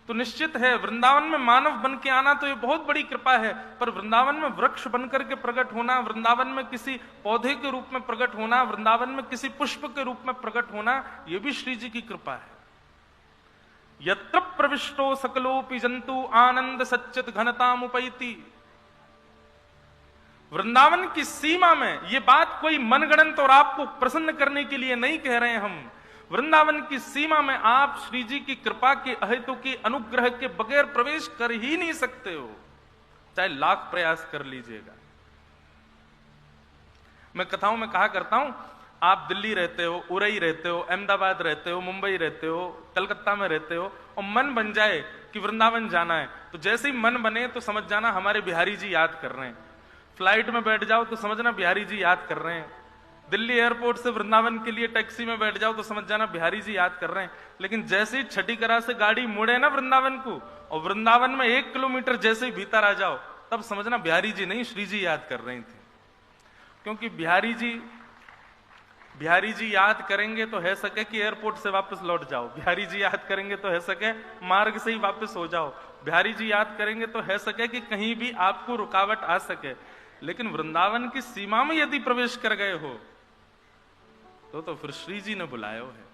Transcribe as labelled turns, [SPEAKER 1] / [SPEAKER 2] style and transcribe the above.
[SPEAKER 1] तो निश्चित है वृंदावन में मानव बन के आना तो ये बहुत बड़ी कृपा है, पर वृंदावन में वृक्ष बनकर के प्रकट होना, वृंदावन में किसी पौधे के रूप में प्रकट होना, वृंदावन में किसी पुष्प के रूप में प्रकट होना, ये भी श्री जी की कृपा है। यत्र प्रविष्टो सकलोपि जंतु आनंद सच्चित घनतामुपैति। वृंदावन की सीमा में ये बात कोई मनगढ़ंत और आपको प्रसन्न करने के लिए नहीं कह रहे हैं हम। वृंदावन की सीमा में आप श्री जी की कृपा के अहेतु की अनुग्रह के बगैर प्रवेश कर ही नहीं सकते हो, चाहे लाख प्रयास कर लीजिएगा। मैं कथाओं में कहा करता हूं, आप दिल्ली रहते हो, उरई रहते हो, अहमदाबाद रहते हो, मुंबई रहते हो, कलकत्ता में रहते हो, और मन बन जाए कि वृंदावन जाना है, तो जैसे ही मन बने तो समझ जाना हमारे बिहारी जी याद कर रहे हैं। फ्लाइट में बैठ जाओ तो समझना बिहारी जी याद कर रहे हैं। दिल्ली एयरपोर्ट से वृंदावन के लिए टैक्सी में बैठ जाओ तो समझ जाना बिहारी जी याद कर रहे हैं। लेकिन जैसे ही छठीकरा से गाड़ी मुड़े ना वृंदावन को, और वृंदावन में 1 किलोमीटर जैसे ही भीतर आ जाओ, तब समझना बिहारी जी नहीं, श्री जी याद कर रही थी। क्योंकि बिहारी जी याद करेंगे तो है सके कि एयरपोर्ट से वापस लौट जाओ, बिहारी जी याद करेंगे तो है सके मार्ग से ही वापस हो जाओ, बिहारी जी याद करेंगे तो है सके कि कहीं भी आपको रुकावट आ सके। लेकिन वृंदावन की सीमा में यदि प्रवेश कर गए हो तो फिर श्री जी ने बुलाया है।